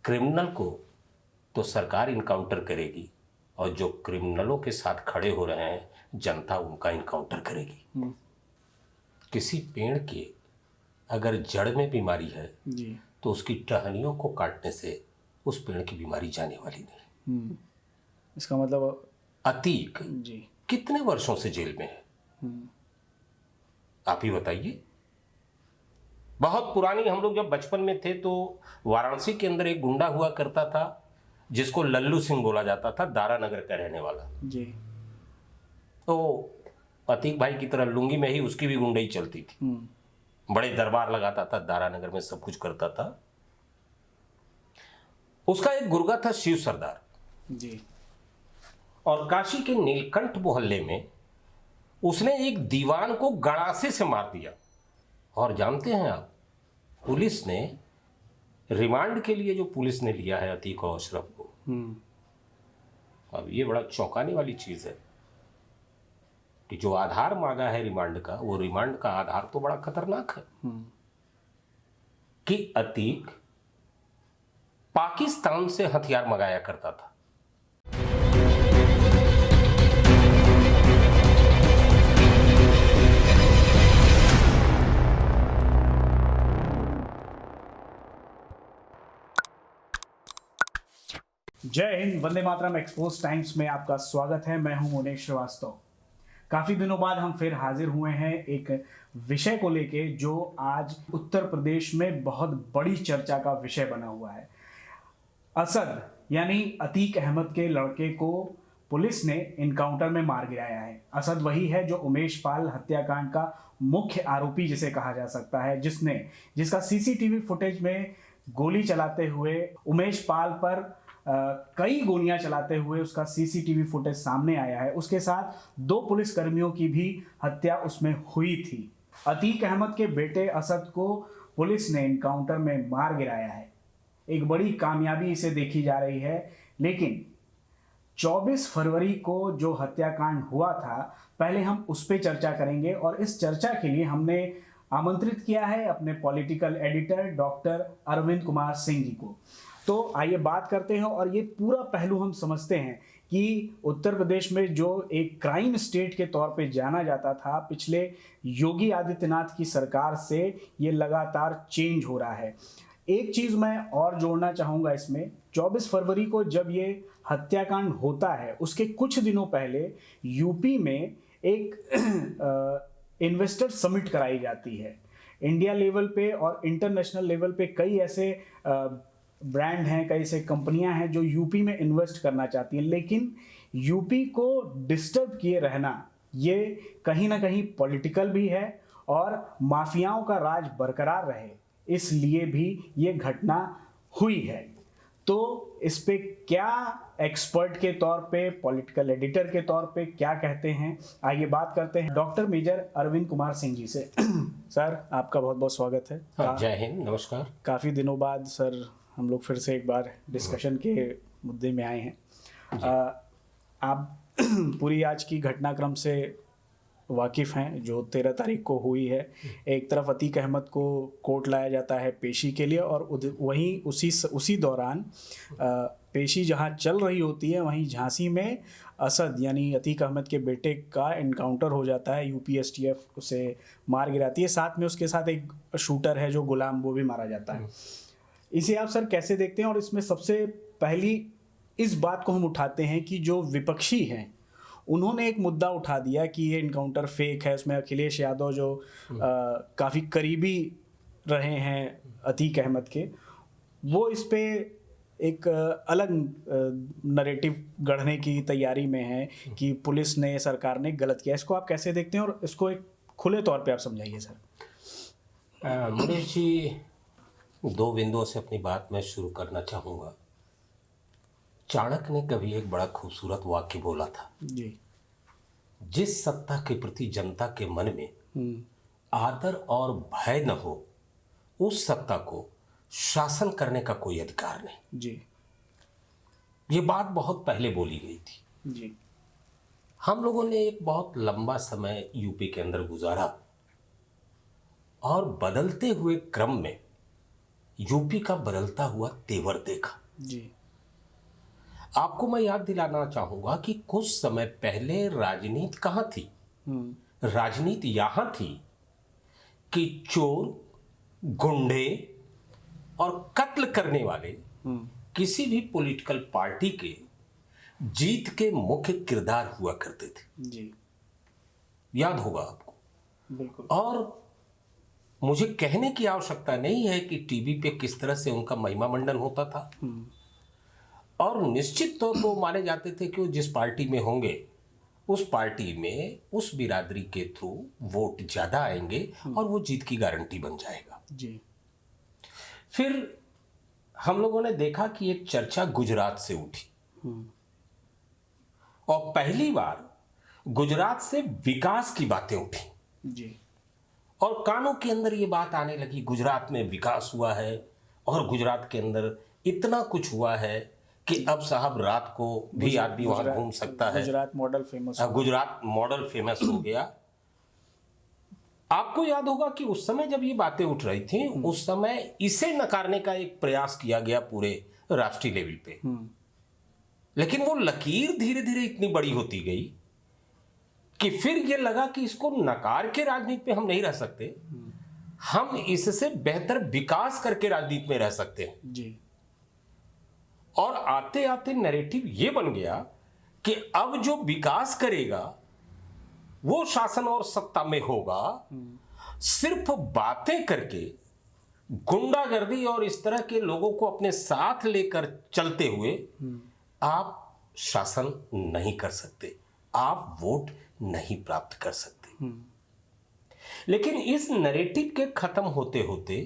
Criminal को तो सरकार इनकाउंटर करेगी और जो क्रिमिनलों के साथ खड़े हो रहे हैं जनता उनका इनकाउंटर करेगी। किसी पेड़ के अगर जड़ में बीमारी है जी। तो उसकी टहनियों को काटने से उस पेड़ की बीमारी जाने वाली नहीं। इसका मतलब अतीक जी कितने वर्षों से जेल में है, आप ही बताइए। बहुत पुरानी, हम लोग जब बचपन में थे तो वाराणसी के अंदर एक गुंडा हुआ करता था जिसको लल्लू सिंह बोला जाता था, दारा नगर का रहने वाला। जी। तो अतीक भाई की तरह लुंगी में ही उसकी भी गुंडई चलती थी। बड़े दरबार लगाता था, दारा नगर में सब कुछ करता था। उसका एक गुर्गा था शिव सरदार जी। और काशी के नीलकंठ मोहल्ले में उसने एक दीवान को गड़ासे से मार दिया। और जानते हैं आप, पुलिस ने रिमांड के लिए जो पुलिस ने लिया है अतीक और अशरफ को, अब ये बड़ा चौंकाने वाली चीज है कि जो आधार मांगा है रिमांड का, वो रिमांड का आधार तो बड़ा खतरनाक है कि अतीक पाकिस्तान से हथियार मंगाया करता था। जय हिंद, वंदे मातरम। एक्सपोज टाइम्स में आपका स्वागत है। मैं हूं मुनेश श्रीवास्तव। काफी दिनों बाद हम फिर हाजिर हुए हैं एक विषय को लेके जो आज उत्तर प्रदेश में बहुत बड़ी चर्चा का विषय बना हुआ है। असद यानी अतीक अहमद के लड़के को पुलिस ने इनकाउंटर में मार गिराया है। असद वही है जो उमेश पाल हत्याकांड का मुख्य आरोपी जिसे कहा जा सकता है, जिसका सीसीटीवी फुटेज में गोली चलाते हुए उमेश पाल पर कई गोलियां चलाते हुए उसका सीसीटीवी फुटेज सामने आया है। उसके साथ 2 पुलिसकर्मियों की भी हत्या उसमें हुई थी। अतीक अहमद के बेटे असद को पुलिस ने इनकाउंटर में मार गिराया है। एक बड़ी कामयाबी इसे देखी जा रही है। लेकिन 24 फरवरी को जो हत्याकांड हुआ था, पहले हम उस पर चर्चा करेंगे और इस चर्चा के लिए हमने आमंत्रित किया है अपने political editor doctor Arvind Kumar Singh ji को। तो आइए बात करते हैं और ये पूरा पहलू हम समझते हैं कि उत्तर प्रदेश में जो एक क्राइम स्टेट के तौर पे जाना जाता था, पिछले योगी आदित्यनाथ की सरकार से ये लगातार चेंज हो रहा है। एक चीज मैं और जोड़ना चाहूंगा इसमें, 24 फरवरी को जब ये हत्याकांड होता है उसके कुछ दिनों पहले यूपी में एक इन्वेस्टर समिट कराई जाती है। इंडिया लेवल पे और इंटरनेशनल लेवल पे कई ऐसे ब्रांड हैं, कई ऐसे कंपनियां हैं जो यूपी में इन्वेस्ट करना चाहती हैं, लेकिन यूपी को डिस्टर्ब किए रहना ये कहीं ना कहीं पॉलिटिकल भी है और माफियाओं का राज बरकरार रहे इसलिए भी ये घटना हुई है। तो इस पे क्या एक्सपर्ट के तौर पे, पॉलिटिकल एडिटर के तौर पे क्या कहते हैं, आइए बात करते हैं डॉक्टर मेजर अरविंद कुमार सिंह जी से। सर, आपका बहुत बहुत स्वागत है। जय हिंद, नमस्कार। काफ़ी दिनों बाद सर हम लोग फिर से एक बार डिस्कशन के मुद्दे में आए हैं। आप पूरी आज की घटनाक्रम से वाकिफ़ हैं जो 13 तारीख को हुई है। एक तरफ अतीक अहमद को कोर्ट लाया जाता है पेशी के लिए और वहीं उसी दौरान पेशी जहां चल रही होती है वहीं झांसी में असद यानी अतीक अहमद के बेटे का इनकाउंटर हो जाता है। यूपीएसटीएफ उसे मार गिराती है। साथ में उसके साथ एक शूटर है जो गुलाम, वो भी मारा जाता है। इसे आप सर कैसे देखते हैं? और इसमें सबसे पहली इस बात को हम उठाते हैं कि जो विपक्षी हैं उन्होंने एक मुद्दा उठा दिया कि ये इनकाउंटर फेक है। उसमें अखिलेश यादव जो काफ़ी करीबी रहे हैं अतीक अहमद के, वो इस पे एक अलग नरेटिव गढ़ने की तैयारी में है कि पुलिस ने, सरकार ने गलत किया। इसको आप कैसे देखते हैं और इसको एक खुले तौर पे आप समझाइए सर। मुनीष जी, 2 बिंदुओं से अपनी बात मैं शुरू करना चाहूँगा। चाणक्य ने कभी एक बड़ा खूबसूरत वाक्य बोला था जी। जिस सत्ता के प्रति जनता के मन में आदर और भय न हो, उस सत्ता को शासन करने का कोई अधिकार नहीं। जी। ये बात बहुत पहले बोली गई थी जी। हम लोगों ने एक बहुत लंबा समय यूपी के अंदर गुजारा और बदलते हुए क्रम में यूपी का बदलता हुआ तेवर देखा। जी। आपको मैं याद दिलाना चाहूंगा कि कुछ समय पहले राजनीति कहां थी। राजनीति यहां थी कि चोर, गुंडे और कत्ल करने वाले किसी भी पॉलिटिकल पार्टी के जीत के मुख्य किरदार हुआ करते थे। जी याद होगा आपको। बिल्कुल। और मुझे कहने की आवश्यकता नहीं है कि टीवी पे किस तरह से उनका महिमा मंडन होता था। और निश्चित तौर पर माने जाते थे कि वो जिस पार्टी में होंगे उस पार्टी में उस बिरादरी के थ्रू वोट ज्यादा आएंगे और वो जीत की गारंटी बन जाएगा। जी। फिर हम लोगों ने देखा कि एक चर्चा गुजरात से उठी और पहली बार गुजरात से विकास की बातें उठी। जी। और कानों के अंदर ये बात आने लगी, गुजरात में विकास हुआ है और गुजरात के अंदर इतना कुछ हुआ है कि अब साहब रात को भी आदमी वहां घूम सकता है। Gujarat model famous. Gujarat model famous हो गया। आपको याद होगा कि उस समय जब ये बातें उठ रही थी उस समय इसे नकारने का एक प्रयास किया गया पूरे राष्ट्रीय लेवल पे। लेकिन वो लकीर धीरे धीरे इतनी बड़ी होती गई कि फिर ये लगा कि इसको नकार के राजनीति में हम नहीं रह सकते, हम इससे बेहतर विकास करके राजनीति में रह सकते हैं। जी। और आते आते नैरेटिव ये बन गया कि अब जो विकास करेगा वो शासन और सत्ता में होगा। सिर्फ बातें करके गुंडागर्दी और इस तरह के लोगों को अपने साथ लेकर चलते हुए आप शासन नहीं कर सकते, आप वोट नहीं प्राप्त कर सकते। लेकिन इस नैरेटिव के खत्म होते होते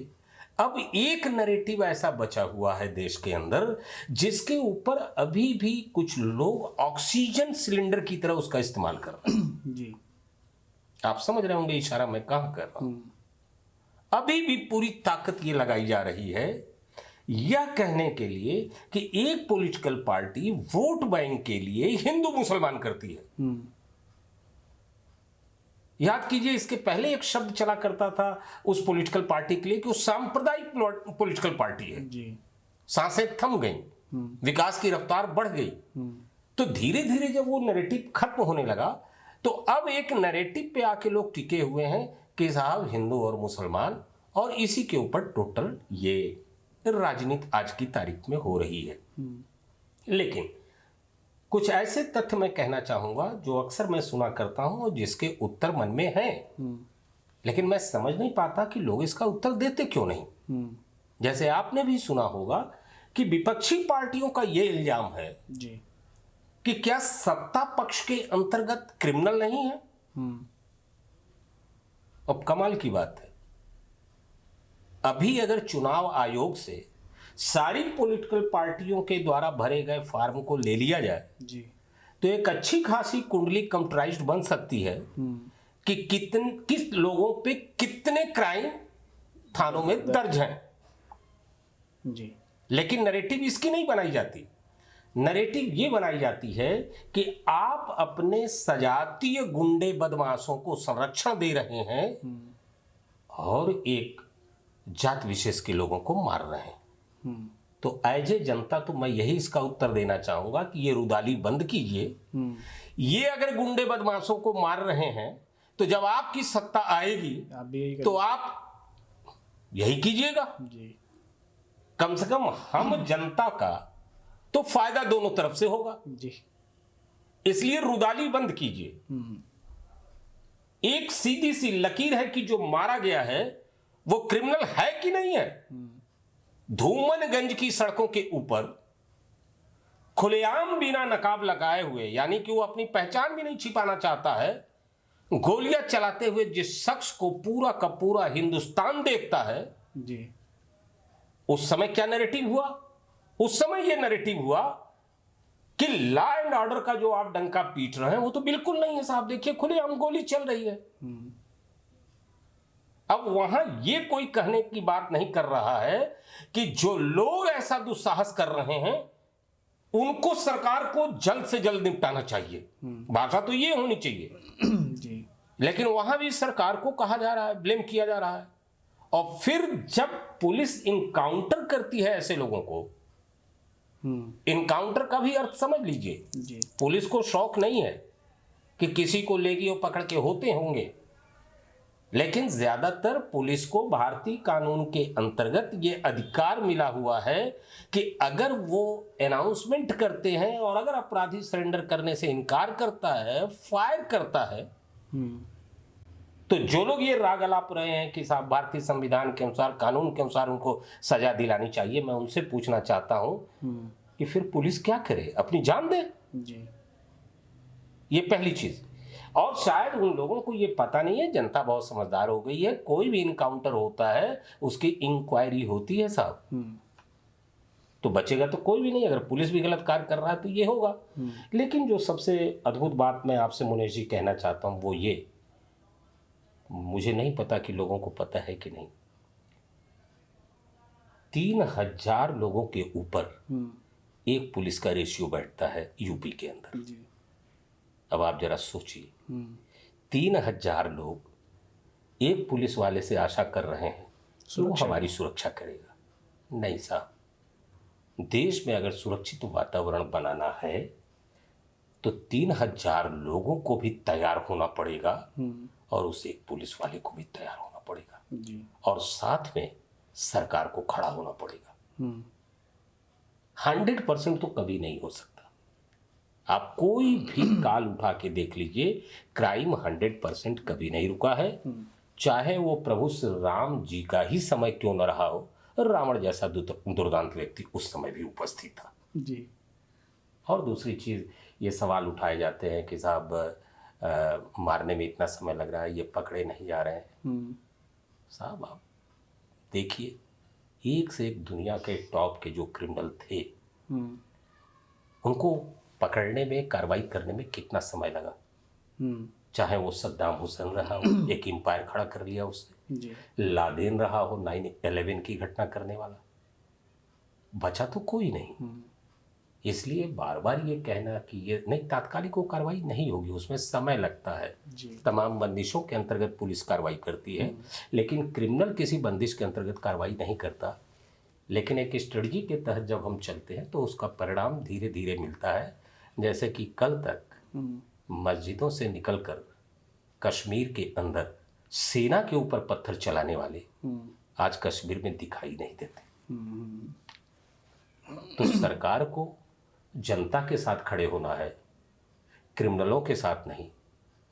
अब एक नैरेटिव ऐसा बचा हुआ है देश के अंदर जिसके ऊपर अभी भी कुछ लोग ऑक्सीजन सिलेंडर की तरह उसका इस्तेमाल कर रहे हैं। जी। आप समझ रहे होंगे इशारा मैं कहां कर रहा हूं। अभी भी पूरी ताकत ये लगाई जा रही है यह कहने के लिए कि एक पॉलिटिकल पार्टी वोट बैंक के लिए हिंदू मुसलमान करती है। याद कीजिए, इसके पहले एक शब्द चला करता था उस पॉलिटिकल पार्टी के लिए कि वो सांप्रदायिक पॉलिटिकल पार्टी है। जी। सांसें थम गई, विकास की रफ्तार बढ़ गई। तो धीरे धीरे जब वो नैरेटिव खत्म होने लगा तो अब एक नैरेटिव पे आके लोग टिके हुए हैं कि साहब हिंदू और मुसलमान, और इसी के ऊपर टोटल ये राजनीति आज की तारीख में हो रही है। लेकिन कुछ ऐसे तथ्य मैं कहना चाहूंगा जो अक्सर मैं सुना करता हूं और जिसके उत्तर मन में हैं, लेकिन मैं समझ नहीं पाता कि लोग इसका उत्तर देते क्यों नहीं। जैसे आपने भी सुना होगा कि विपक्षी पार्टियों का यह इल्जाम है जी। कि क्या सत्ता पक्ष के अंतर्गत क्रिमिनल नहीं है। अब कमाल की बात है, अभी अगर चुनाव आयोग से सारी पॉलिटिकल पार्टियों के द्वारा भरे गए फॉर्म को ले लिया जाए जी। तो एक अच्छी खासी कुंडली कंप्यूटराइज्ड बन सकती है कि किस लोगों पे कितने क्राइम थानों में दर्ज हैं। जी। लेकिन नैरेटिव इसकी नहीं बनाई जाती। नैरेटिव ये बनाई जाती है कि आप अपने सजातीय गुंडे बदमाशों को संरक्षण दे रहे हैं और एक जात विशेष के लोगों को मार रहे हैं। तो एज ए जनता तो मैं यही इसका उत्तर देना चाहूंगा कि ये रुदाली बंद कीजिए। ये अगर गुंडे बदमाशों को मार रहे हैं तो जब आपकी सत्ता आएगी आप भी यही तो आप यही कीजिएगा। जी। कम से कम हम जनता का तो फायदा दोनों तरफ से होगा। जी। इसलिए रुदाली बंद कीजिए। एक सीधी सी लकीर है कि जो मारा गया है वो क्रिमिनल है कि नहीं है। धूमनगंज की सड़कों के ऊपर खुलेआम बिना नकाब लगाए हुए, यानी कि वो अपनी पहचान भी नहीं छिपाना चाहता है, गोलियां चलाते हुए जिस शख्स को पूरा का पूरा हिंदुस्तान देखता है, जी। उस समय क्या नैरेटिव हुआ? उस समय यह नैरेटिव हुआ कि लॉ एंड ऑर्डर का जो आप डंका पीट रहे हैं वो तो बिल्कुल नहीं है साहब, देखिए खुलेआम गोली चल रही है। अब वहां ये कोई कहने की बात नहीं कर रहा है कि जो लोग ऐसा दुस्साहस कर रहे हैं उनको सरकार को जल्द से जल्द निपटाना चाहिए। भाषा तो ये होनी चाहिए। जी। लेकिन वहां भी सरकार को कहा जा रहा है, ब्लेम किया जा रहा है और फिर जब पुलिस इनकाउंटर करती है ऐसे लोगों को, इनकाउंटर का भी अर्थ समझ लीजिए जी। पुलिस को शौक नहीं है कि किसी को लेगी और पकड़ के, होते होंगे, लेकिन ज्यादातर पुलिस को भारतीय कानून के अंतर्गत ये अधिकार मिला हुआ है कि अगर वो अनाउंसमेंट करते हैं और अगर अपराधी सरेंडर करने से इनकार करता है, फायर करता है, तो जो लोग ये राग अलाप रहे हैं कि साहब भारतीय संविधान के अनुसार, कानून के अनुसार उनको सजा दिलानी चाहिए, मैं उनसे पूछना चाहता हूं कि फिर पुलिस क्या करे, अपनी जान दे? जी। ये पहली चीज। और शायद उन लोगों को ये पता नहीं है, जनता बहुत समझदार हो गई है, कोई भी इनकाउंटर होता है उसकी इंक्वायरी होती है साहब, तो बचेगा तो कोई भी नहीं। अगर पुलिस भी गलत कार्य कर रहा है तो ये होगा। लेकिन जो सबसे अद्भुत बात मैं आपसे मुनेश जी कहना चाहता हूं वो ये, मुझे नहीं पता कि लोगों को पता है कि नहीं, 3000 लोगों के ऊपर एक पुलिस का रेशियो बैठता है यूपी के अंदर। अब आप जरा सोचिए, 3000 लोग एक पुलिस वाले से आशा कर रहे हैं कि वो हमारी सुरक्षा करेगा। नहीं साहब, देश में अगर सुरक्षित वातावरण बनाना है तो 3000 लोगों को भी तैयार होना पड़ेगा और उस एक पुलिस वाले को भी तैयार होना पड़ेगा जी। और साथ में सरकार को खड़ा होना पड़ेगा। 100% तो कभी नहीं हो सकता। आप कोई भी काल उठा के देख लीजिए, क्राइम 100% कभी नहीं रुका है, चाहे वो प्रभु श्री राम जी का ही समय क्यों न रहा हो, रावण जैसा दुर्दांत व्यक्ति उस समय भी उपस्थित था जी। और दूसरी चीज, ये सवाल उठाए जाते हैं कि साहब मारने में इतना समय लग रहा है, ये पकड़े नहीं जा रहे हैं। साहब आप देखिए, एक से एक दुनिया के टॉप के जो क्रिमिनल थे उनको पकड़ने में, कार्रवाई करने में कितना समय लगा। चाहे वो सद्दाम हुसैन रहा हो, एक एम्पायर खड़ा कर लिया उसने जी। लादेन रहा हो 9/11 की घटना करने वाला, बचा तो कोई नहीं। इसलिए बार बार ये कहना कि ये नहीं, तात्कालिक वो कार्रवाई नहीं होगी, उसमें समय लगता है। तमाम बंदिशों के अंतर्गत पुलिस कार्रवाई करती है, लेकिन क्रिमिनल किसी बंदिश के अंतर्गत कार्रवाई नहीं करता। लेकिन एक स्ट्रेटजी के तहत जब हम चलते हैं तो उसका परिणाम धीरे धीरे मिलता है। जैसे कि कल तक मस्जिदों से निकलकर कश्मीर के अंदर सेना के ऊपर पत्थर चलाने वाले आज कश्मीर में दिखाई नहीं देते। तो सरकार को जनता के साथ खड़े होना है, क्रिमिनलों के साथ नहीं।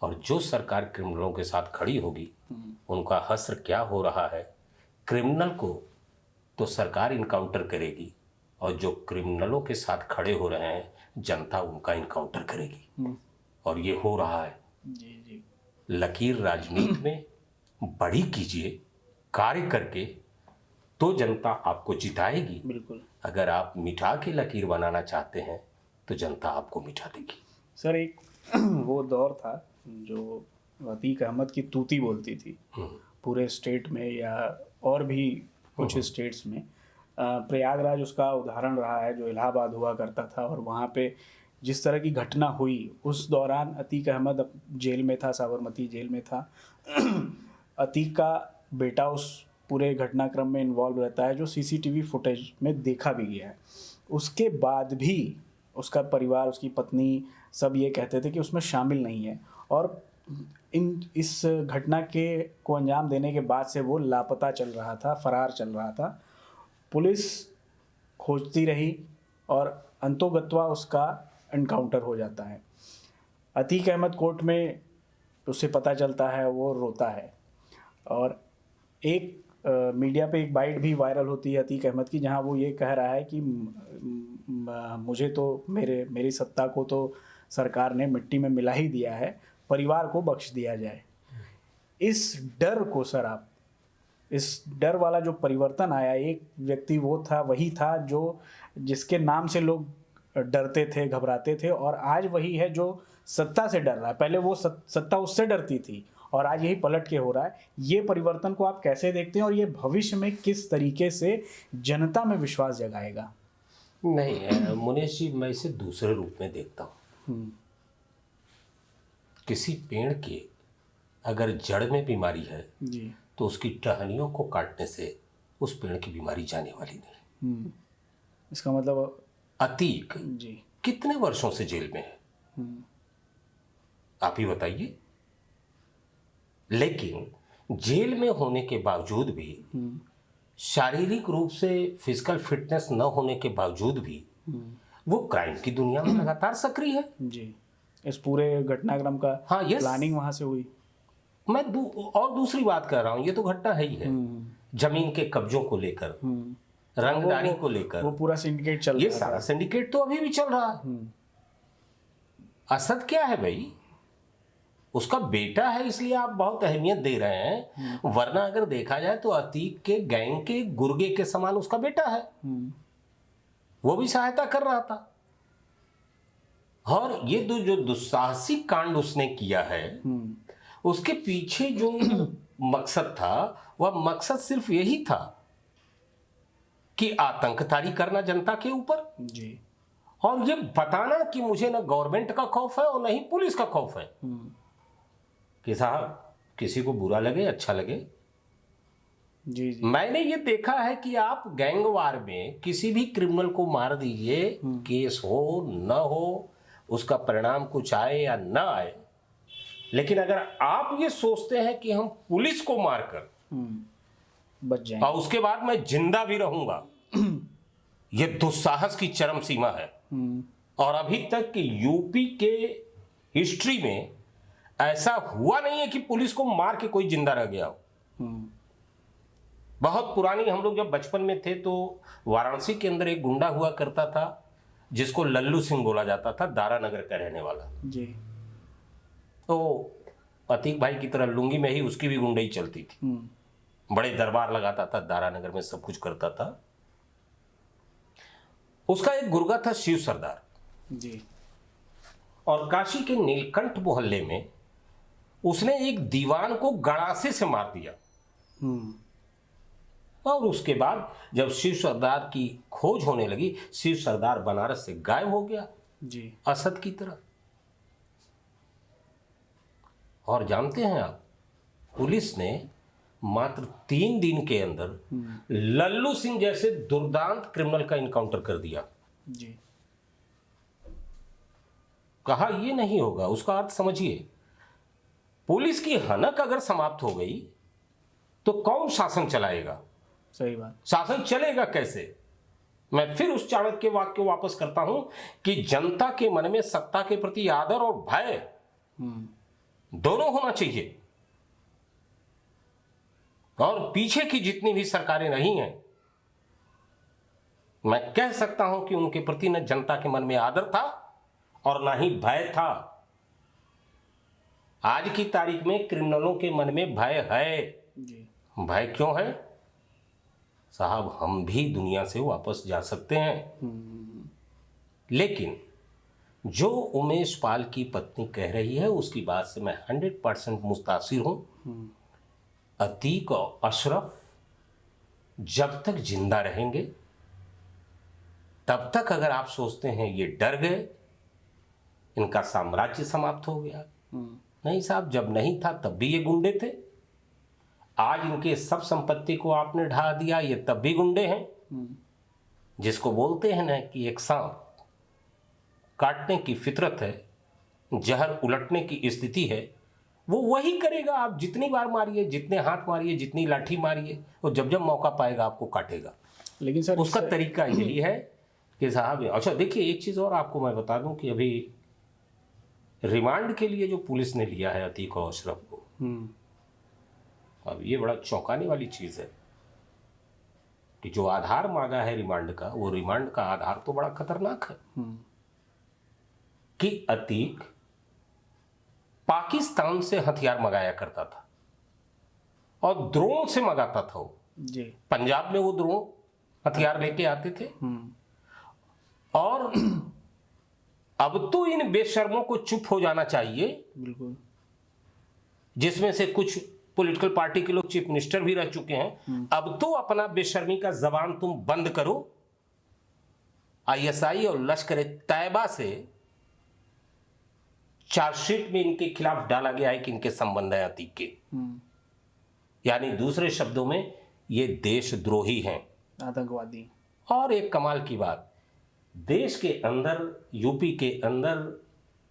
और जो सरकार क्रिमिनलों के साथ खड़ी होगी उनका हश्र क्या हो रहा है, क्रिमिनल को तो सरकार इनकाउंटर करेगी और जो क्रिमिनलों के साथ खड़े हो रहे हैं जनता उनका इनकाउंटर करेगी। और ये हो रहा है। जी। लकीर राजनीति में बड़ी कीजिए, कार्य करके तो जनता आपको जिताएगी। बिल्कुल। अगर आप मिटा के लकीर बनाना चाहते हैं तो जनता आपको मिटा देगी। सर, एक वो दौर था जो अतीक अहमद की तूती बोलती थी पूरे स्टेट में या और भी कुछ स्टेट्स में। प्रयागराज उसका उदाहरण रहा है, जो इलाहाबाद हुआ करता था, और वहाँ पे जिस तरह की घटना हुई उस दौरान अतीक अहमद जेल में था, साबरमती जेल में था। अतीक का बेटा उस पूरे घटनाक्रम में इन्वॉल्व रहता है, जो सीसीटीवी फुटेज में देखा भी गया है। उसके बाद भी उसका परिवार, उसकी पत्नी, सब ये कहते थे कि उसमें शामिल नहीं है, और इस घटना को अंजाम देने के बाद से वो लापता चल रहा था, फरार चल रहा था। पुलिस खोजती रही और अंतोगत्वा उसका एनकाउंटर हो जाता है। अतीक अहमद कोर्ट में उससे पता चलता है, वो रोता है। और एक मीडिया पे एक बाइट भी वायरल होती है अतीक अहमद की, जहां वो ये कह रहा है कि मुझे तो मेरी सत्ता को तो सरकार ने मिट्टी में मिला ही दिया है, परिवार को बख्श दिया जाए। इस डर को सर, आप इस डर वाला जो परिवर्तन आया, एक व्यक्ति वो था, वही था जो जिसके नाम से लोग डरते थे, घबराते थे, और आज वही है जो सत्ता से डर रहा है। पहले वो सत्ता उससे डरती थी और आज यही पलट के हो रहा है। ये परिवर्तन को आप कैसे देखते हैं और ये भविष्य में किस तरीके से जनता में विश्वास जगाएगा? नहीं मुनेश जी, मैं इसे दूसरे रूप में देखता हूँ। किसी पेड़ के अगर जड़ में बीमारी है जी, तो उसकी टहनियों को काटने से उस पेड़ की बीमारी जाने वाली नहीं। इसका मतलब अतीक जी। कितने वर्षों से जेल में है, आप ही बताइए। लेकिन जेल में होने के बावजूद भी, शारीरिक रूप से फिजिकल फिटनेस न होने के बावजूद भी वो क्राइम की दुनिया में लगातार सक्रिय है। जी, इस पूरे घटनाक्रम का हाँ, यस। प्लानिंग वहां से हुई। मैं और दूसरी बात कर रहा हूं, ये तो घटना है ही है। जमीन के कब्जों को लेकर, रंगदारी को लेकर वो पूरा सिंडिकेट चल ये रहा सारा सिंडिकेट तो अभी भी चल रहा है। असद क्या है भाई, उसका बेटा है, इसलिए आप बहुत अहमियत दे रहे हैं, वरना अगर देखा जाए तो अतीक के गैंग के गुर्गे के समान उसका बेटा है। वो भी सहायता कर रहा था। और ये जो दुस्साहसिक कांड उसने किया है, उसके पीछे जो मकसद था, वह मकसद सिर्फ यही था कि आतंकतारी करना जनता के ऊपर जी। और ये बताना कि मुझे ना गवर्नमेंट का खौफ है और ना ही पुलिस का खौफ है कि साहब किसी को बुरा लगे अच्छा लगे। जी जी। मैंने ये देखा है कि आप गैंगवार में किसी भी क्रिमिनल को मार दीजिए, केस हो न हो, उसका परिणाम कुछ आए या न आए, लेकिन अगर आप ये सोचते हैं कि हम पुलिस को मारकर बच जाएंगे और उसके बाद मैं जिंदा भी रहूंगा, ये दुस्साहस की चरम सीमा है। और अभी तक कि यूपी के हिस्ट्री में ऐसा हुआ नहीं है कि पुलिस को मार के कोई जिंदा रह गया हो। बहुत पुरानी, हम लोग जब बचपन में थे तो वाराणसी के अंदर एक गुंडा हुआ करता था जिसको लल्लू सिंह बोला जाता था, दारानगर का रहने वाला जी। तो अतीक भाई की तरह लुंगी में ही उसकी भी गुंडई चलती थी। बड़े दरबार लगाता था दारानगर में, सब कुछ करता था। उसका एक गुर्गा था शिव सरदार जी। और काशी के नीलकंठ मोहल्ले में उसने एक दीवान को गड़ासे से मार दिया। और उसके बाद जब शिव सरदार की खोज होने लगी, शिव सरदार बनारस से गायब हो गया जी। असद की तरह। और जानते हैं आप, पुलिस ने मात्र 3 दिन के अंदर लल्लू सिंह जैसे दुर्दांत क्रिमिनल का इनकाउंटर कर दिया। जी। कहा ये नहीं होगा, उसका अर्थ समझिए। पुलिस की हनक अगर समाप्त हो गई तो कौन शासन चलाएगा? सही बात। शासन चलेगा कैसे? मैं फिर उस चाणक्य वाक्य को वापस करता हूं कि जनता के मन में सत्ता के प्रति आदर और भय दोनों होना चाहिए। और पीछे की जितनी भी सरकारें रही हैं, मैं कह सकता हूं कि उनके प्रति न जनता के मन में आदर था और ना ही भय था। आज की तारीख में क्रिमिनलों के मन में भय है। जी। भय क्यों है साहब? हम भी दुनिया से वापस जा सकते हैं। लेकिन जो उमेश पाल की पत्नी कह रही है उसकी बात से मैं 100% मुतासिर हूं। अतीक और अशरफ जब तक जिंदा रहेंगे तब तक अगर आप सोचते हैं ये डर गए, इनका साम्राज्य समाप्त हो गया, नहीं साहब, जब नहीं था तब भी ये गुंडे थे। आज इनके सब संपत्ति को आपने ढा दिया, ये तब भी गुंडे हैं। जिसको बोलते हैं ना कि एक सांप काटने की फितरत है, जहर उलटने की स्थिति है, वो वही करेगा। आप जितनी बार मारिए, जितने हाथ मारिए, जितनी लाठी मारिए, वो जब जब मौका पाएगा आपको काटेगा। लेकिन सर उसका तरीका यही है कि साहब, अच्छा देखिए एक चीज़ और आपको मैं बता दूं कि अभी रिमांड के लिए जो पुलिस ने लिया है अतीक और अशरफ को, अब ये बड़ा चौंकाने वाली चीज़ है कि जो आधार मांगा है रिमांड का, वो रिमांड का आधार तो बड़ा खतरनाक है कि अतीक पाकिस्तान से हथियार मंगाया करता था और ड्रोन से मंगाता था वो। जी। पंजाब में वो ड्रोन हथियार लेके आते थे। और अब तो इन बेशर्मों को चुप हो जाना चाहिए, बिल्कुल। जिसमें से कुछ पॉलिटिकल पार्टी के लोग चीफ मिनिस्टर भी रह चुके हैं। अब तो अपना बेशर्मी का जबान तुम बंद करो। आईएसआई और लश्कर तैयबा से चार्जशीट में इनके खिलाफ डाला गया है कि इनके संबंध है अतीक के। यानी दूसरे शब्दों में ये देशद्रोही हैं, आतंकवादी। और एक कमाल की बात, देश के अंदर, यूपी के अंदर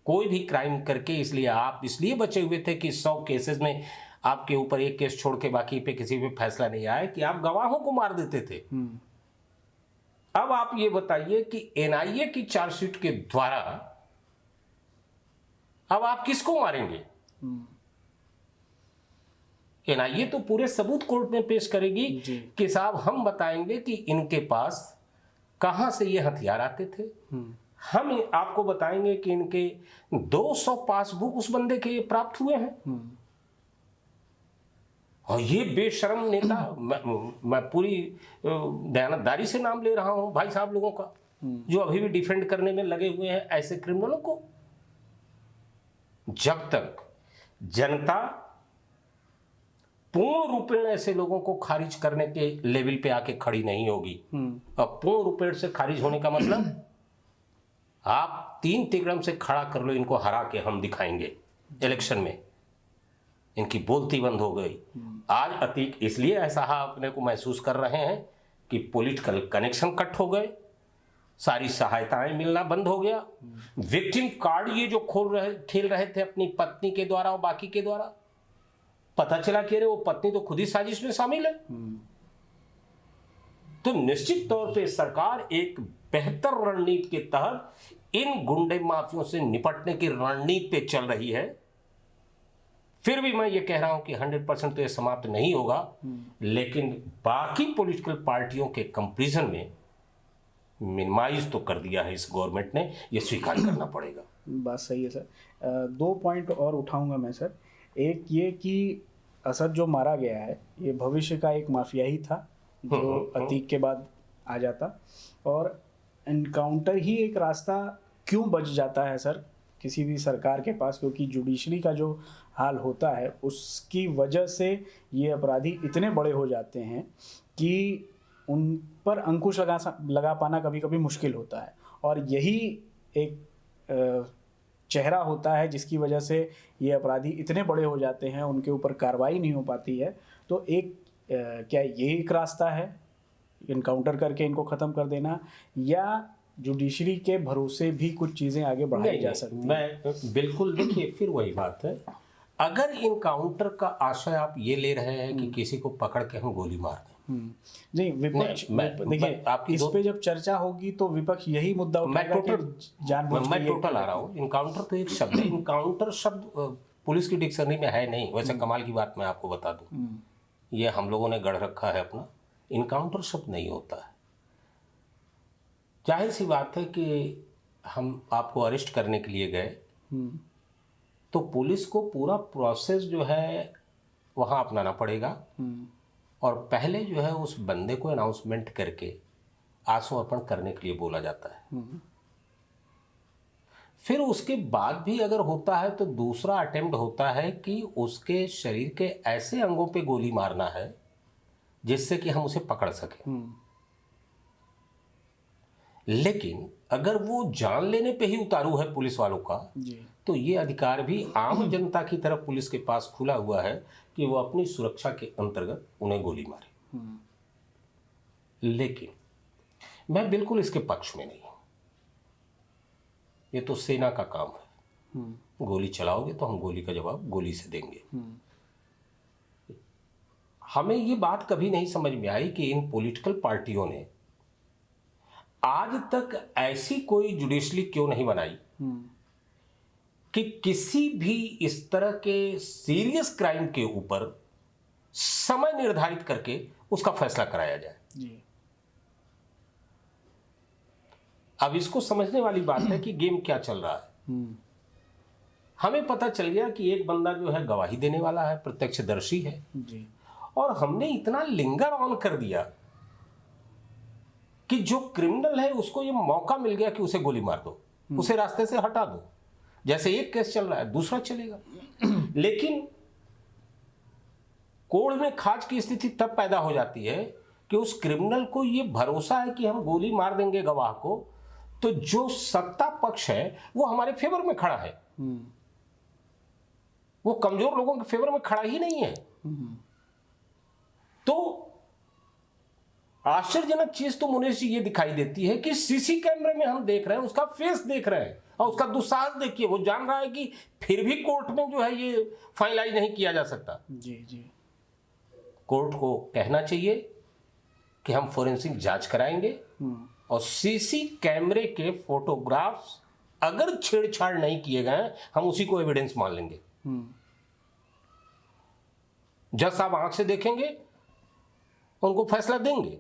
कोई भी क्राइम करके इसलिए आप इसलिए बचे हुए थे कि 100 केसेस में आपके ऊपर एक केस छोड़ के बाकी पे किसी पे फैसला नहीं आया कि आप गवाहों को मार देते थे। अब आप ये बताइए कि एनआईए की चार्जशीट के द्वारा अब आप किसको मारेंगे? एनआईए तो पूरे सबूत कोर्ट में पेश करेगी कि साहब हम बताएंगे कि इनके पास कहां से ये हथियार आते थे, हम आपको बताएंगे कि इनके 200 पासबुक उस बंदे के प्राप्त हुए हैं। और ये बेशर्म नेता, मैं पूरी दयानतदारी से नाम ले रहा हूं भाई साहब लोगों का, जो अभी भी डिफेंड करने में लगे हुए हैं ऐसे क्रिमिनलों को। जब तक जनता पूर्ण रूपेण ऐसे लोगों को खारिज करने के लेवल पे आके खड़ी नहीं होगी, अब पूर्ण रूपेण से खारिज होने का मतलब आप 3 तिगड़म से खड़ा कर लो, इनको हरा के हम दिखाएंगे इलेक्शन में, इनकी बोलती बंद हो गई। आज अतीक इसलिए ऐसा अपने को महसूस कर रहे हैं कि पॉलिटिकल कनेक्शन कट हो गए, सारी सहायताएं मिलना बंद हो गया, विक्टिम कार्ड ये जो खेल रहे थे अपनी पत्नी के द्वारा और बाकी के द्वारा, पता चला कि अरे वो पत्नी तो खुद ही साजिश में शामिल है। तो निश्चित तौर पे सरकार एक बेहतर रणनीति के तहत इन गुंडे माफियों से निपटने की रणनीति पे चल रही है। फिर भी मैं ये कह रहा हूं कि 100% तो ये समाप्त नहीं होगा, लेकिन बाकी पॉलिटिकल पार्टियों के कंपैरिजन में मिनिमाइज तो कर दिया है इस गवर्नमेंट ने, ये स्वीकार करना पड़ेगा। बात सही है सर। 2 पॉइंट और उठाऊंगा मैं सर। एक ये कि असद जो मारा गया है ये भविष्य का एक माफिया ही था जो अतीक के बाद आ जाता, और इनकाउंटर ही एक रास्ता क्यों बच जाता है सर किसी भी सरकार के पास, क्योंकि जुडिशरी का जो हाल होता है उसकी वजह से ये अपराधी इतने बड़े हो जाते हैं कि उन पर अंकुश लगा पाना कभी कभी मुश्किल होता है, और यही एक चेहरा होता है जिसकी वजह से ये अपराधी इतने बड़े हो जाते हैं, उनके ऊपर कार्रवाई नहीं हो पाती है। तो एक क्या ये एक रास्ता है इनकाउंटर करके इनको ख़त्म कर देना, या जुडिशरी के भरोसे भी कुछ चीज़ें आगे बढ़ाई जा सकती हैं? मैं बिल्कुल, देखिए फिर वही बात है, अगर इनकाउंटर का आशय आप ये ले रहे हैं कि किसी को पकड़ के हम गोली मार दें, नहीं विपक्ष, देखिए आपकी इस पे जब चर्चा होगी तो विपक्ष यही मुद्दा उठाएगा कि मैं टोटल आ रहा हूँ। इनकाउंटर तो एक शब्द है, इनकाउंटर शब्द पुलिस की डिक्शनरी में है नहीं। वैसे कमाल की बात मैं आपको बता दूं, ये हम लोगों ने गढ़ रखा है अपना, इनकाउंटर शब्द नहीं होता है। जाहिर सी बात है कि हम आपको अरेस्ट करने के लिए गए तो पुलिस को पूरा प्रोसेस जो है वहाँ अपनाना पड़ेगा, और पहले जो है उस बंदे को अनाउंसमेंट करके आंसू अर्पण करने के लिए बोला जाता है। फिर उसके बाद भी अगर होता है तो दूसरा अटेम्प्ट होता है कि उसके शरीर के ऐसे अंगों पे गोली मारना है जिससे कि हम उसे पकड़ सकें। लेकिन अगर वो जान लेने पे ही उतारू है पुलिस वालों का, तो ये अधिकार भी आम जनता की तरफ पुलिस के पास खुला हुआ है कि वो अपनी सुरक्षा के अंतर्गत उन्हें गोली मारे। लेकिन मैं बिल्कुल इसके पक्ष में नहीं हूं, ये तो सेना का काम है, गोली चलाओगे तो हम गोली का जवाब गोली से देंगे। हमें ये बात कभी नहीं समझ में आई कि इन पॉलिटिकल पार्टियों ने आज तक ऐसी कोई जुडिशरी क्यों नहीं बनाई कि किसी भी इस तरह के सीरियस क्राइम के ऊपर समय निर्धारित करके उसका फैसला कराया जाए। अब इसको समझने वाली बात है कि गेम क्या चल रहा है। हमें पता चल गया कि एक बंदा जो है गवाही देने वाला है, प्रत्यक्षदर्शी है, और हमने इतना लिंगर ऑन कर दिया कि जो क्रिमिनल है उसको ये मौका मिल गया कि उसे गोली मार दो, उसे रास्ते से हटा दो। जैसे एक केस चल रहा है दूसरा चलेगा। लेकिन कोर्ट में खाज की स्थिति तब पैदा हो जाती है कि उस क्रिमिनल को ये भरोसा है कि हम गोली मार देंगे गवाह को, तो जो सत्ता पक्ष है वो हमारे फेवर में खड़ा है, वो कमजोर लोगों के फेवर में खड़ा ही नहीं है। तो आश्चर्यजनक चीज तो मुनीष जी ये दिखाई देती है कि सीसी कैमरे में हम देख रहे हैं, उसका फेस देख रहे हैं और उसका दुस्साहस देखिए, वो जान रहा है कि फिर भी कोर्ट में जो है ये फाइनलाइज नहीं किया जा सकता। जी जी। कोर्ट को कहना चाहिए कि हम फोरेंसिक जांच कराएंगे और सीसी कैमरे के फोटोग्राफ्स अगर छेड़छाड़ नहीं किए गए हम उसी को एविडेंस मान लेंगे। जज साहब आंख से देखेंगे, उनको फैसला देंगे।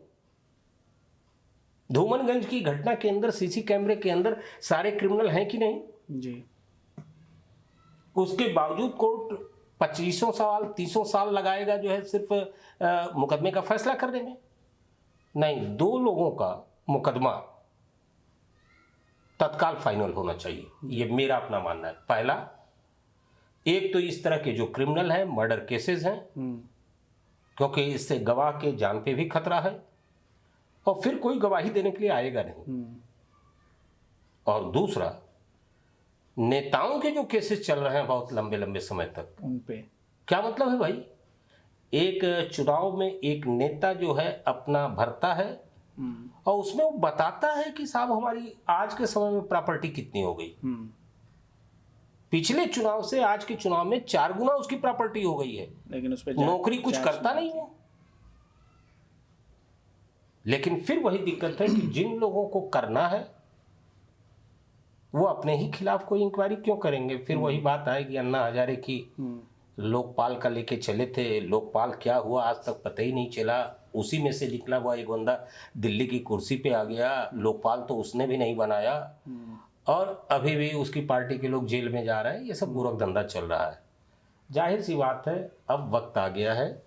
धूमनगंज की घटना के अंदर सीसी कैमरे के अंदर सारे क्रिमिनल हैं कि नहीं? जी। उसके बावजूद कोर्ट 25 साल 30 साल लगाएगा जो है सिर्फ मुकदमे का फैसला करने में? नहीं, 2 लोगों का मुकदमा तत्काल फाइनल होना चाहिए, ये मेरा अपना मानना है। पहला, एक तो इस तरह के जो क्रिमिनल हैं, मर्डर केसेस हैं, क्योंकि इससे गवाह के जान पे भी खतरा है और फिर कोई गवाही देने के लिए आएगा नहीं। और दूसरा, नेताओं के जो केसेस चल रहे हैं बहुत लंबे लंबे समय तक, उन पे क्या मतलब है भाई? एक चुनाव में एक नेता जो है अपना भरता है और उसमें वो बताता है कि साहब हमारी आज के समय में प्रॉपर्टी कितनी हो गई, पिछले चुनाव से आज के चुनाव में 4 गुना उसकी प्रॉपर्टी हो गई है, लेकिन उस पे नौकरी कुछ करता नहीं है। लेकिन फिर वही दिक्कत है कि जिन लोगों को करना है वो अपने ही खिलाफ कोई इंक्वायरी क्यों करेंगे? फिर वही बात आएगी अन्ना हजारे की, लोकपाल का लेके चले थे, लोकपाल क्या हुआ आज तक पता ही नहीं चला, उसी में से निकला हुआ एक बंदा दिल्ली की कुर्सी पे आ गया, लोकपाल तो उसने भी नहीं बनाया और अभी भी उसकी पार्टी के लोग जेल में जा रहे हैं। ये सब गोरख धंधा चल रहा है। जाहिर सी बात है, अब वक्त आ गया है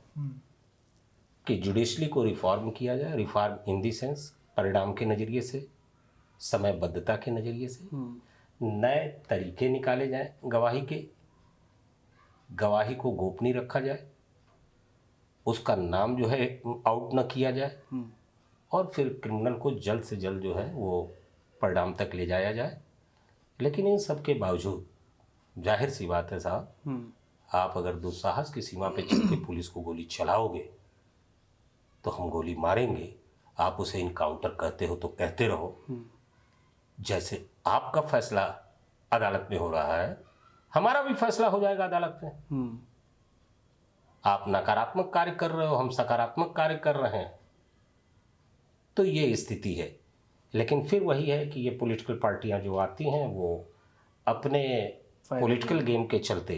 कि जुडिशरी को रिफॉर्म किया जाए। रिफॉर्म इन दी सेंस परिणाम के नज़रिए से, समयबद्धता के नज़रिए से, नए तरीके निकाले जाएं गवाही के, गवाही को गोपनीय रखा जाए, उसका नाम जो है आउट न किया जाए और फिर क्रिमिनल को जल्द से जल्द जो है वो परिणाम तक ले जाया जाए। लेकिन इन सब के बावजूद जाहिर सी बात है साहब, आप अगर दुस्साहस की सीमा पे चल के पुलिस को गोली चलाओगे तो हम गोली मारेंगे। आप उसे इनकाउंटर कहते हो तो कहते रहो, जैसे आपका फैसला अदालत में हो रहा है हमारा भी फैसला हो जाएगा अदालत में। आप नकारात्मक कार्य कर रहे हो, हम सकारात्मक कार्य कर रहे हैं, तो ये स्थिति है। लेकिन फिर वही है कि ये पॉलिटिकल पार्टियां जो आती हैं वो अपने पॉलिटिकल गेम के चलते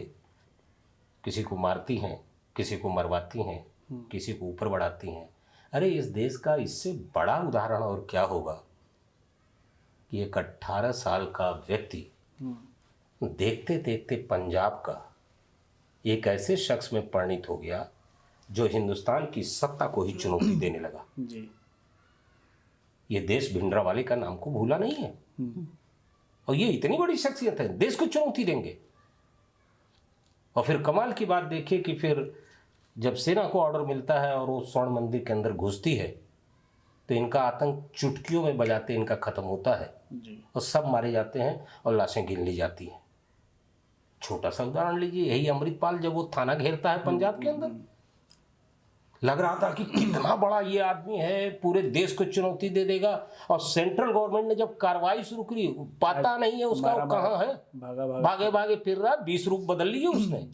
किसी को मारती हैं, किसी को मरवाती हैं, किसी को ऊपर बढ़ाती हैं। अरे इस देश का इससे बड़ा उदाहरण और क्या होगा कि एक 18 साल का व्यक्ति देखते देखते पंजाब का एक ऐसे शख्स में परिणित हो गया जो हिंदुस्तान की सत्ता को ही चुनौती देने लगा। जी। ये देश भिंडरावाले का नाम को भूला नहीं है और ये इतनी बड़ी शख्सियत है, देश को चुनौती देंगे। और फिर कमाल की बात देखिए कि फिर जब सेना को ऑर्डर मिलता है और वो स्वर्ण मंदिर के अंदर घुसती है तो इनका आतंक चुटकियों में बजाते इनका खत्म होता है और सब मारे जाते हैं और लाशें गिन ली जाती हैं। छोटा सा उदाहरण लीजिए, यही अमृतपाल जब वो थाना घेरता है पंजाब के अंदर, लग रहा था कि कितना बड़ा ये आदमी है, पूरे देश को चुनौती दे देगा। और सेंट्रल गवर्नमेंट ने जब कार्रवाई शुरू करी, पता नहीं है उसका वो कहाँ है, भागे भागे फिर रहा, 20 रूप बदल लिए उसने।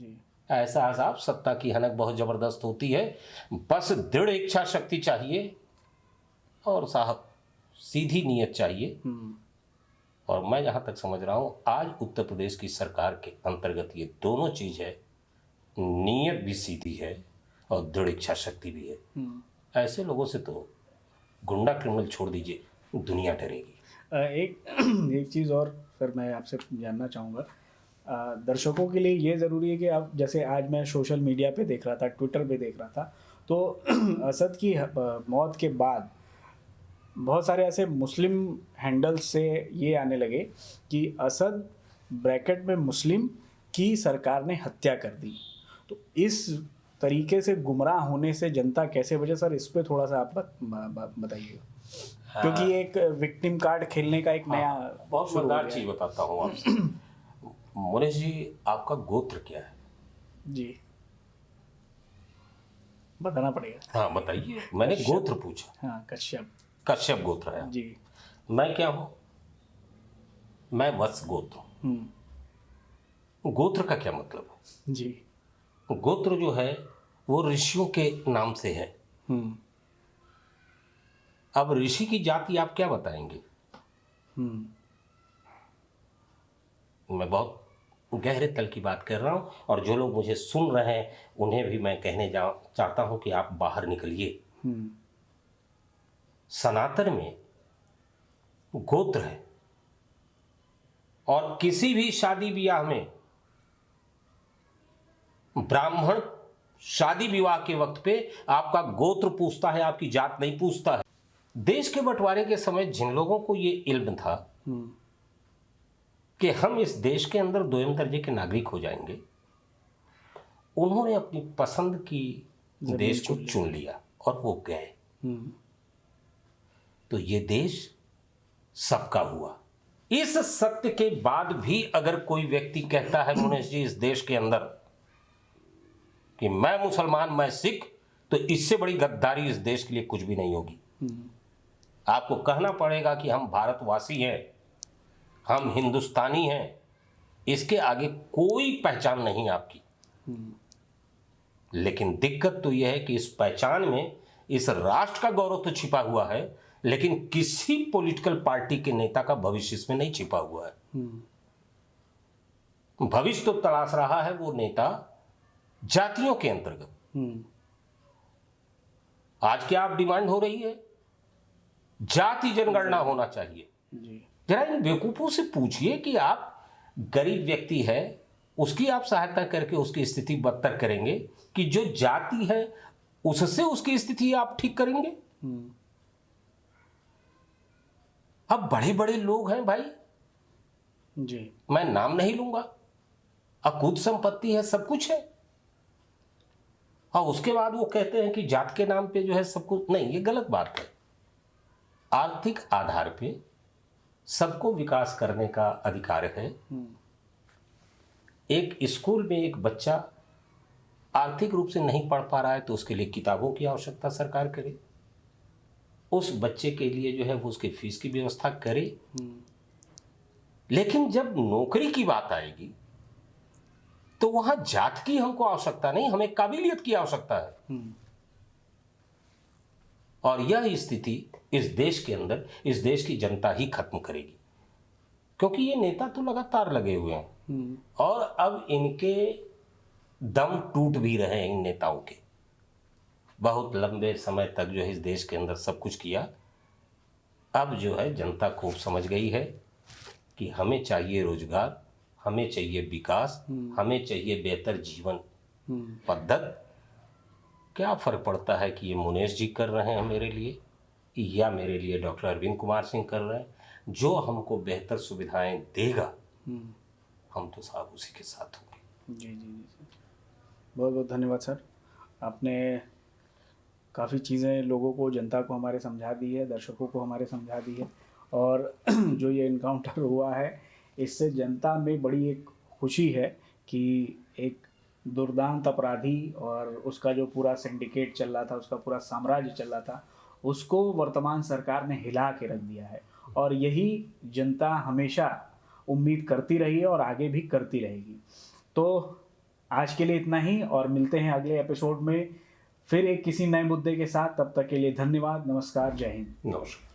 ऐसा साहब सत्ता की हनक बहुत जबरदस्त होती है, बस दृढ़ इच्छा शक्ति चाहिए और साहब सीधी नीयत चाहिए। और मैं जहाँ तक समझ रहा हूँ आज उत्तर प्रदेश की सरकार के अंतर्गत ये दोनों चीज़ है, नीयत भी सीधी है और दृढ़ इच्छा शक्ति भी है। ऐसे लोगों से तो गुंडा क्रिमिनल छोड़ दीजिए, दुनिया डरेगी। एक चीज़ और फिर मैं आपसे जानना चाहूँगा, दर्शकों के लिए ये ज़रूरी है कि आप, जैसे आज मैं सोशल मीडिया पे देख रहा था, ट्विटर पे देख रहा था, तो असद की मौत के बाद बहुत सारे ऐसे मुस्लिम हैंडल्स से ये आने लगे कि असद ब्रैकेट में मुस्लिम की सरकार ने हत्या कर दी। तो इस तरीके से गुमराह होने से जनता कैसे बचे सर, इस पे थोड़ा सा आप बताइएगा। क्योंकि एक विक्टिम कार्ड खेलने का एक नया बहुत मजेदार चीज बताता हूँ आपसे। मुनीष जी, आपका गोत्र क्या है? जी, बताना पड़ेगा। हाँ बताइए, मैंने गोत्र पूछा। हाँ, कश्यप। कश्यप गोत्र है। जी। मैं क्या हूँ? मैं वत्स गोत्र हूँ। गोत्र का क्या मतलब है? जी। गोत्र जो है वो ऋषियों के नाम से है। हम्म। अब ऋषि की जाति आप क्या बताएंगे? मैं बहुत गहरे तल की बात कर रहा हूँ, और जो लोग मुझे सुन रहे हैं उन्हें भी मैं कहने चाहता हूँ कि आप बाहर निकलिए। सनातन में गोत्र है, और किसी भी शादी ब्याह में ब्राह्मण शादी विवाह के वक्त पे आपका गोत्र पूछता है, आपकी जात नहीं पूछता है। देश के बंटवारे के समय जिन लोगों को ये इल्म था कि हम इस देश के अंदर दोयम दर्जे के नागरिक हो जाएंगे, उन्होंने अपनी पसंद की देश को चुन लिया और वो गए। तो ये देश सबका हुआ। इस सत्य के बाद भी अगर कोई व्यक्ति कहता है मुनेश जी इस देश के अंदर कि मैं मुसलमान, मैं सिख, तो इससे बड़ी गद्दारी इस देश के लिए कुछ भी नहीं होगी। आपको कहना पड़ेगा कि हम भारतवासी हैं, हम हिंदुस्तानी हैं, इसके आगे कोई पहचान नहीं आपकी। लेकिन दिक्कत तो यह है कि इस पहचान में इस राष्ट्र का गौरव तो छिपा हुआ है, लेकिन किसी पॉलिटिकल पार्टी के नेता का भविष्य इसमें नहीं छिपा हुआ है। भविष्य तो तलाश रहा है वो नेता जातियों के अंतर्गत। आज क्या आप डिमांड हो रही है? जाति जनगणना होना चाहिए। जरा इन बेवकूफों से पूछिए कि आप गरीब व्यक्ति है, उसकी आप सहायता करके उसकी स्थिति बदतर करेंगे कि जो जाति है उससे उसकी स्थिति आप ठीक करेंगे? अब बड़े बड़े लोग हैं भाई जी, मैं नाम नहीं लूंगा, अकूत संपत्ति है, सब कुछ है, और उसके बाद वो कहते हैं कि जात के नाम पे जो है सब कुछ नहीं। ये गलत बात है। आर्थिक आधार पे सबको विकास करने का अधिकार है। एक स्कूल में एक बच्चा आर्थिक रूप से नहीं पढ़ पा रहा है तो उसके लिए किताबों की आवश्यकता सरकार करे, उस बच्चे के लिए जो है वो उसकी फीस की व्यवस्था करे। लेकिन जब नौकरी की बात आएगी तो वहां जात की हमको आवश्यकता नहीं, हमें काबिलियत की आवश्यकता है। और यह स्थिति इस देश के अंदर इस देश की जनता ही खत्म करेगी, क्योंकि ये नेता तो लगातार लगे हुए हैं और अब इनके दम टूट भी रहे हैं। इन नेताओं के बहुत लंबे समय तक जो है इस देश के अंदर सब कुछ किया। अब जो है जनता खूब समझ गई है कि हमें चाहिए रोजगार, हमें चाहिए विकास, हमें चाहिए बेहतर जीवन पद्धति। क्या फर्क पड़ता है कि ये मुनेश जी कर रहे हैं मेरे लिए या मेरे लिए डॉक्टर अरविंद कुमार सिंह कर रहे हैं? जो हमको बेहतर सुविधाएं देगा हम तो साहब उसी के साथ होंगे। जी जी जी, बहुत बहुत धन्यवाद सर। आपने काफ़ी चीज़ें लोगों को, जनता को हमारे समझा दी है, दर्शकों को हमारे समझा दी है। और जो ये इनकाउंटर हुआ है इससे जनता में बड़ी एक खुशी है कि एक दुर्दांत अपराधी और उसका जो पूरा सिंडिकेट चल रहा था, उसका पूरा साम्राज्य चल रहा था, उसको वर्तमान सरकार ने हिला के रख दिया है। और यही जनता हमेशा उम्मीद करती रही है और आगे भी करती रहेगी। तो आज के लिए इतना ही, और मिलते हैं अगले एपिसोड में फिर एक किसी नए मुद्दे के साथ। तब तक के लिए धन्यवाद, नमस्कार, जय हिंद। नमस्कार।